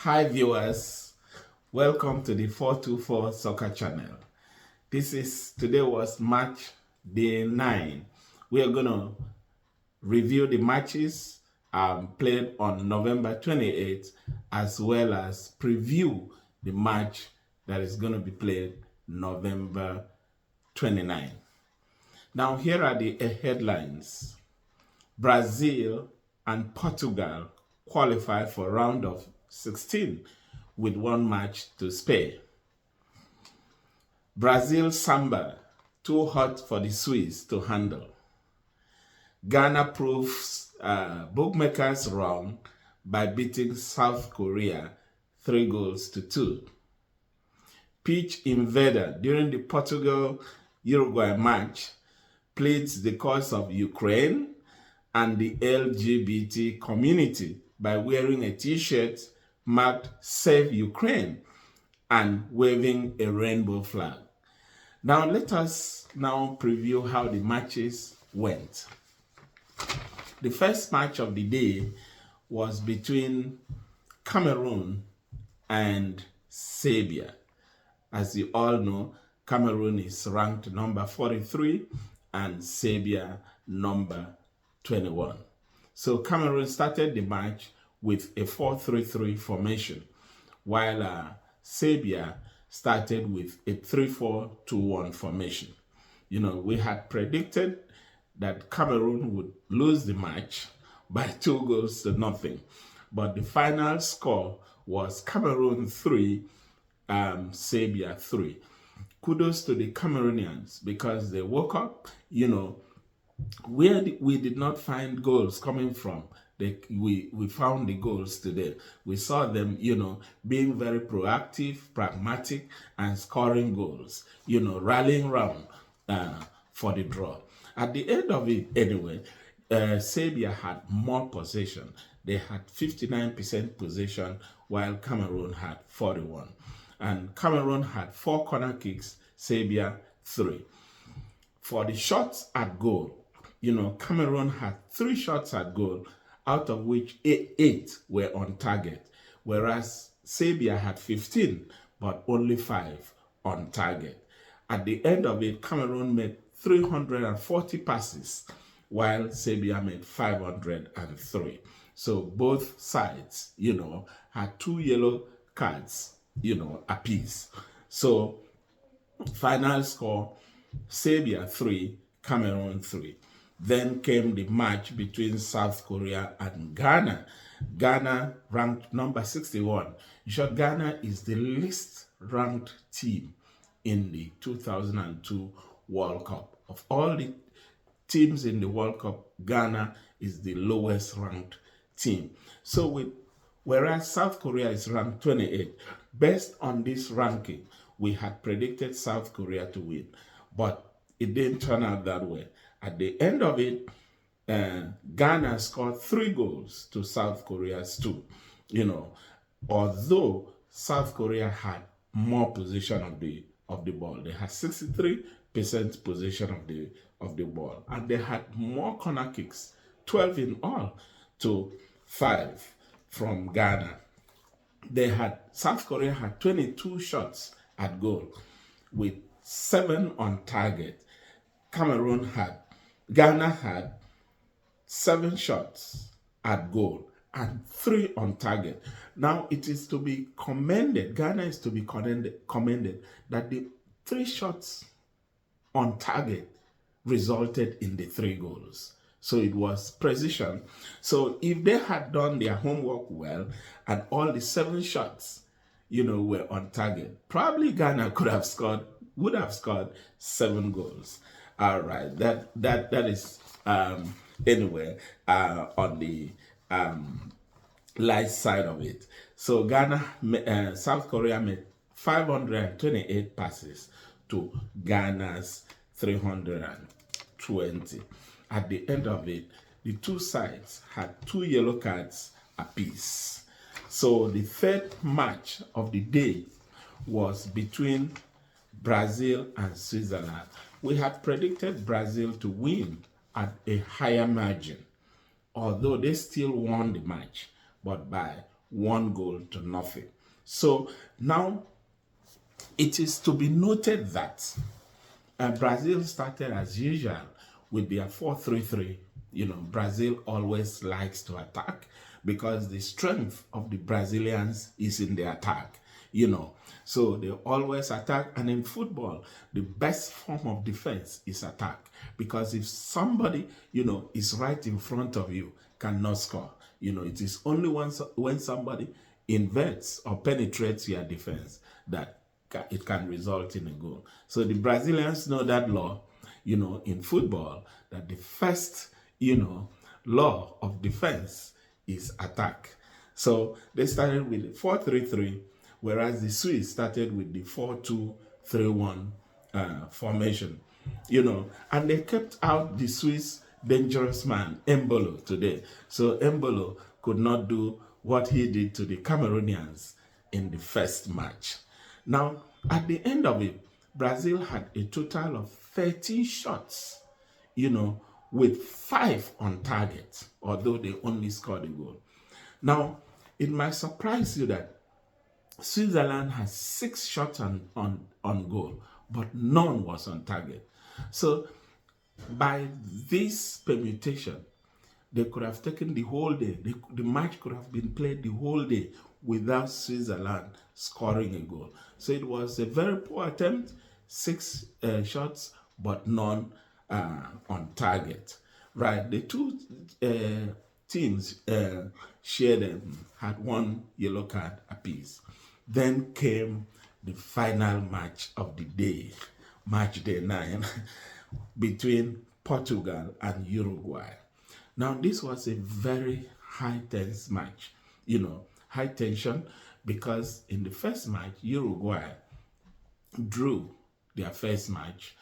Hi viewers, welcome to the 424 Soccer Channel. Today was match day 9. We are going to review the matches played on November 28th, as well as preview the match that is going to be played November 29th. Now here are the headlines. Brazil and Portugal qualified for round of 16 with one match to spare. Brazil Samba, too hot for the Swiss to handle. Ghana proves bookmakers wrong by beating South Korea 3-2. Pitch invader during the Portugal-Uruguay match pleads the cause of Ukraine and the LGBT community by wearing a t-shirt marked Save Ukraine and waving a rainbow flag. Now let us now preview how the matches went. The first match of the day was between Cameroon and Serbia. As you all know, Cameroon is ranked number 43 and Serbia number 21. So Cameroon started the match with a 4-3-3 formation, while Serbia started with a 3-4-2-1 formation. You know, we had predicted that Cameroon would lose the match by 2-0, but the final score was Cameroon 3, Serbia 3. Kudos to the Cameroonians because they woke up, you know, where we did not find goals coming from. We found the goals today. We saw them, you know, being very proactive, pragmatic, and scoring goals, you know, rallying round for the draw. At the end of it, anyway, Serbia had more possession. They had 59% possession, while Cameroon had 41%. And Cameroon had 4 corner kicks, Serbia 3. For the shots at goal, you know, Cameroon had 3 shots at goal, out of which 8 were on target, whereas Serbia had 15, but only 5 on target. At the end of it, Cameroon made 340 passes, while Serbia made 503. So both sides, you know, had 2 yellow cards, you know, apiece. So final score, Serbia 3, Cameroon 3. Then came the match between South Korea and Ghana. Ghana ranked number 61. In short, Ghana is the least ranked team in the 2002 World Cup. Of all the teams in the World Cup, Ghana is the lowest ranked team. So whereas South Korea is ranked 28, based on this ranking, we had predicted South Korea to win, but it didn't turn out that way. At the end of it, Ghana scored 3 goals to South Korea's 2. You know, although South Korea had more possession of the ball, they had 63% possession of the ball, and they had more corner kicks, 12 in all to 5 from Ghana. South Korea had 22 shots at goal with 7 on target. Ghana had 7 shots at goal and 3 on target. Now it is to be commended, Ghana is to be commended that the 3 shots on target resulted in the 3 goals. So it was precision. So if they had done their homework well and all the 7 shots, you know, were on target, probably Ghana would have scored 7 goals. All right, that is anyway on the light side of it. So South Korea made 528 passes to Ghana's 320. At the end of it, the 2 sides had 2 yellow cards apiece. So the third match of the day was between Brazil and Switzerland. We had predicted Brazil to win at a higher margin, although they still won the match, but by 1-0. So now it is to be noted that Brazil started as usual with their 4-3-3. Brazil always likes to attack because the strength of the Brazilians is in the attack. So they always attack. And in football, the best form of defense is attack, because if somebody, is right in front of you, cannot score. It is only when somebody invades or penetrates your defense that it can result in a goal. So the Brazilians know that law, in football, that the first, law of defense is attack. So they started with the 4-3-3, whereas the Swiss started with the 4-2-3-1 formation. And they kept out the Swiss dangerous man, Embolo, today. So Embolo could not do what he did to the Cameroonians in the first match. Now, at the end of it, Brazil had a total of 13 shots, with 5 on target, although they only scored a goal. Now, it might surprise you that Switzerland has 6 shots on goal, but none was on target. So, by this permutation, they could have taken the whole day. The match could have been played the whole day without Switzerland scoring a goal. So it was a very poor attempt, 6 shots, but none on target. Right, the two teams had 1 yellow card apiece. Then came the final match of the day, match day 9, between Portugal and Uruguay. Now, this was a very high-tense match, high tension, because in the first match, Uruguay drew their first match.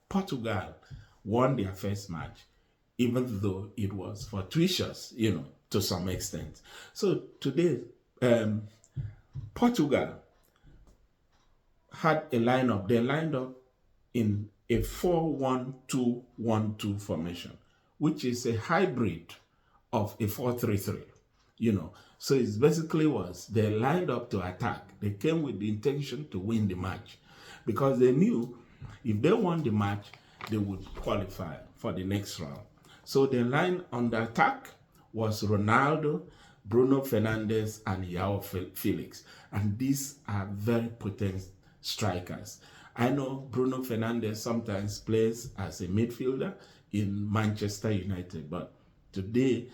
Portugal won their first match, even though it was fortuitous, to some extent. So today, Portugal had a lineup. They lined up in a 4-1-2-1-2 formation, which is a hybrid of a 4-3-3. So it basically was they lined up to attack. They came with the intention to win the match, because they knew if they won the match, they would qualify for the next round. So the line on the attack was Ronaldo, Bruno Fernandes, and João Felix. And these are very potent strikers. I know Bruno Fernandes sometimes plays as a midfielder in Manchester United, but today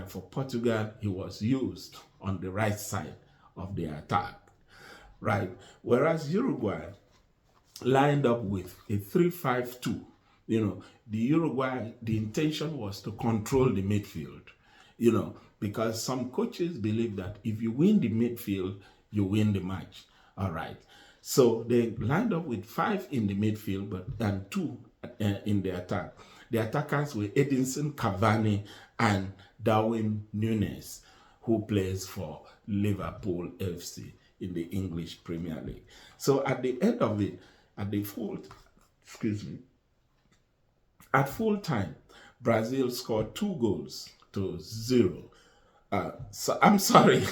for Portugal, he was used on the right side of the attack, right? Whereas Uruguay lined up with a 3-5-2. The Uruguay, the intention was to control the midfield, because some coaches believe that if you win the midfield, you win the match. All right. So they lined up with 5 in the midfield, and 2 in the attack. The attackers were Edinson Cavani and Darwin Núñez, who plays for Liverpool FC in the English Premier League. So at the end of it, at full time, Brazil scored 2-0. So I'm sorry,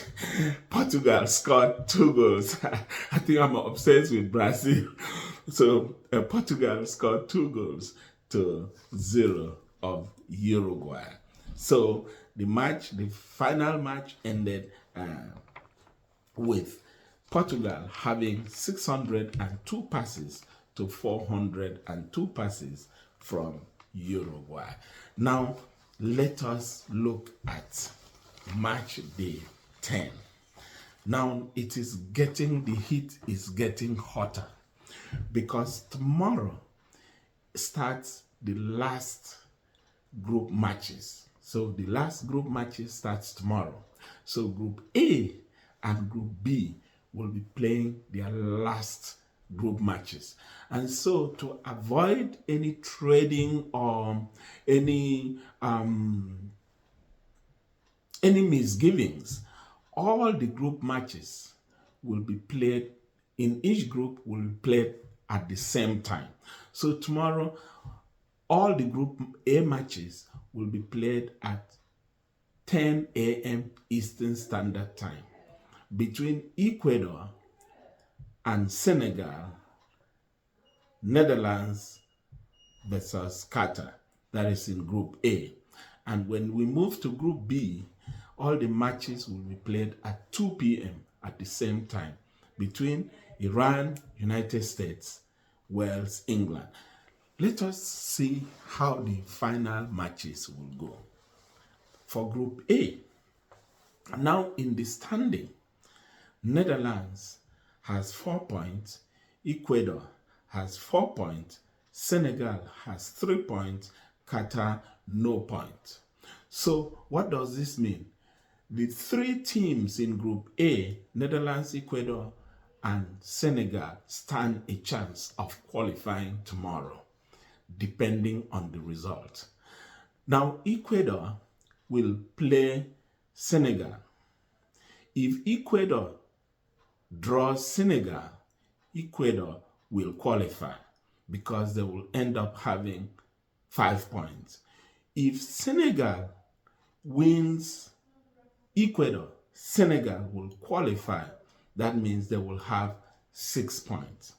Portugal scored 2 goals. I think I'm obsessed with Brazil. So Portugal scored 2-0 of Uruguay. So the final match ended with Portugal having 602 passes to 402 passes from Uruguay. Now, let us look at match day 10. Now, the heat is getting hotter, because tomorrow starts the last group matches. So the last group matches starts tomorrow. So Group A and Group B will be playing their last group matches. And so to avoid any trading or any misgivings, all the group matches will be played in each group will be played at the same time. So tomorrow, all the Group A matches will be played at 10 a.m. Eastern Standard Time between Ecuador and Senegal, Netherlands versus Qatar. That is in Group A. And when we move to Group B, all the matches will be played at 2 p.m. at the same time between Iran, United States, Wales, England. Let us see how the final matches will go. For Group A, now in the standing, Netherlands has 4 points, Ecuador has 4 points, Senegal has 3 points, Qatar no point. So what does this mean? The 3 teams in Group A, Netherlands, Ecuador, and Senegal, stand a chance of qualifying tomorrow, depending on the result. Now, Ecuador will play Senegal. If Ecuador draws Senegal, Ecuador will qualify because they will end up having 5 points. If Senegal wins Ecuador, Senegal will qualify. That means they will have 6 points.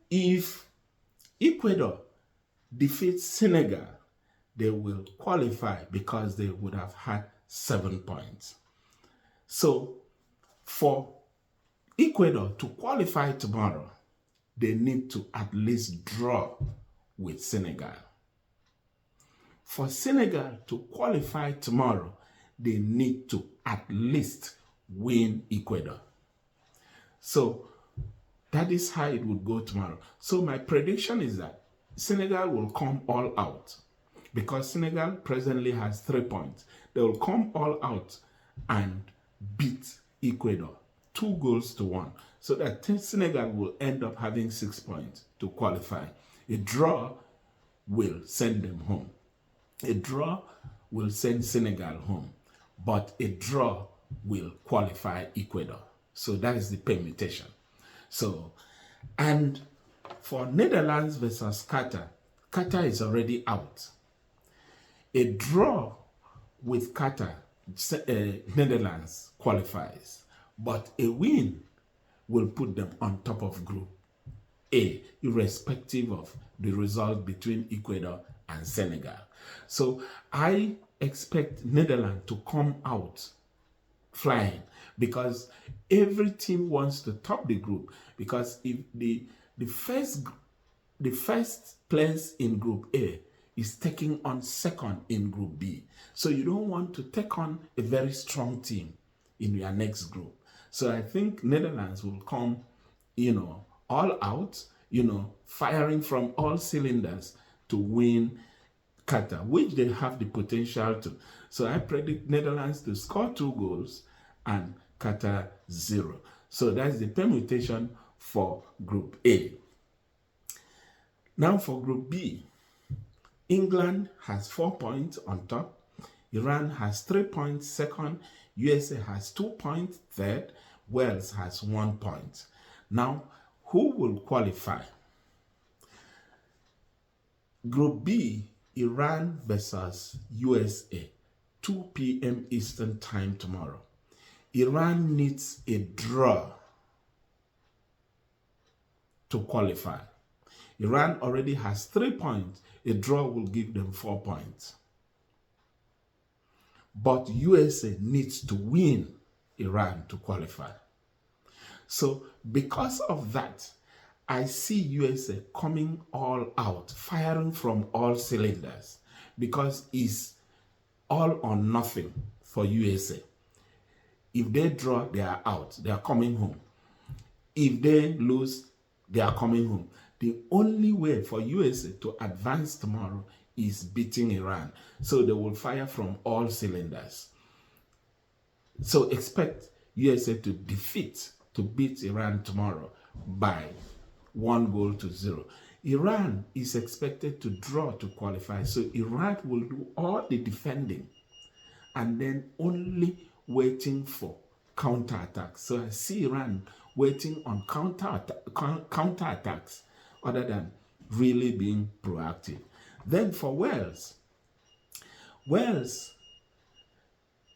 If Ecuador defeats Senegal, they will qualify because they would have had 7 points. So for Ecuador to qualify tomorrow, they need to at least draw with Senegal. For Senegal to qualify tomorrow, they need to at least win Ecuador. So that is how it would go tomorrow. So my prediction is that Senegal will come all out because Senegal presently has 3 points. They will come all out and beat Ecuador 2-1. So that Senegal will end up having 6 points to qualify. A draw will send them home. A draw will send Senegal home, but a draw will qualify Ecuador. So that is the permutation. So, and for Netherlands versus Qatar, Qatar is already out. A draw with Qatar, Netherlands qualifies, but a win will put them on top of Group A, irrespective of the result between Ecuador and Senegal. So I expect Netherlands to come out flying because every team wants to top the group, because if the first place in Group A is taking on second in Group B. So you don't want to take on a very strong team in your next group. So I think Netherlands will come, all out, firing from all cylinders to win Qatar, which they have the potential to. So I predict Netherlands to score 2 goals and Qatar 0. So that's the permutation for Group A. Now for Group B, England has 4 points on top, Iran has 3 points second, USA has 2 points third, Wales has 1 point. Now, who will qualify? Group B, Iran versus USA, 2 p.m. Eastern Time tomorrow. Iran needs a draw to qualify. Iran already has 3 points. A draw will give them 4 points. But USA needs to win Iran to qualify. So because of that, I see USA coming all out, firing from all cylinders, because it's all or nothing for USA. If they draw, they are out. They are coming home. If they lose, they are coming home. The only way for USA to advance tomorrow is beating Iran. So they will fire from all cylinders. So expect USA to beat Iran tomorrow by 1-0. Iran is expected to draw to qualify. So Iran will do all the defending and then only waiting for counterattacks. So I see Iran waiting on counterattacks other than really being proactive. Then for Wales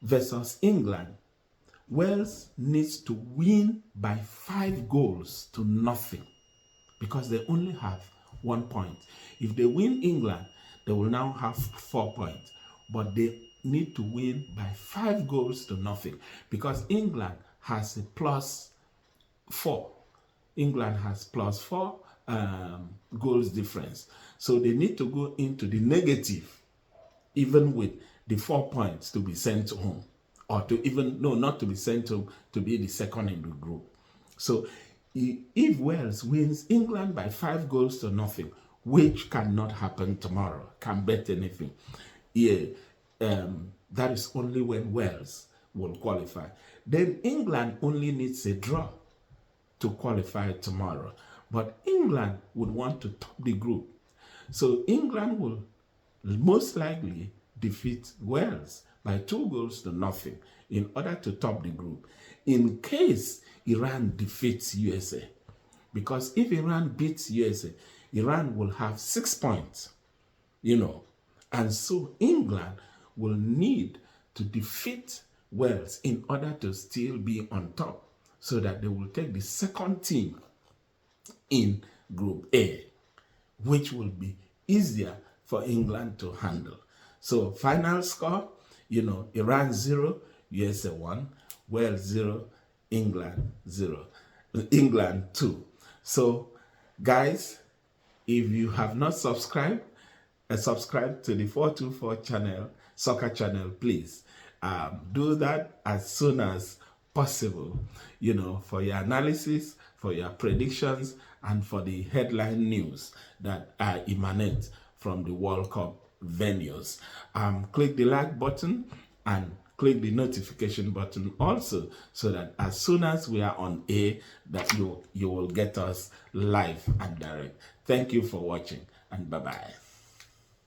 versus England, Wales needs to win by 5 goals to nothing because they only have 1 point. If they win England, they will now have 4 points. But they need to win by 5 goals to nothing because England has a +4. England has +4 goals difference. So they need to go into the negative, even with the 4 points to be sent home. Or to even, no, not to be sent home, to be the second in the group. So if Wales wins England by 5 goals to nothing, which cannot happen tomorrow, can't bet anything, yeah, that is only when Wales will qualify. Then England only needs a draw to qualify tomorrow. But England would want to top the group. So England will most likely defeat Wales by 2 goals to nothing in order to top the group. In case Iran defeats USA, because if Iran beats USA, Iran will have 6 points, and so England will need to defeat Wales in order to still be on top, so that they will take the second team in Group A, which will be easier for England to handle. So final score, Iran 0, USA 1, Wales 0, England 0, England 2. So guys, if you have not subscribed, subscribe to the 424 channel, soccer channel, please. Do that as soon as possible, for your analysis, for your predictions, and for the headline news that emanate from the World Cup venues. Click the like button and click the notification button also, so that as soon as we are on air, that you will get us live and direct. Thank you for watching, and bye-bye.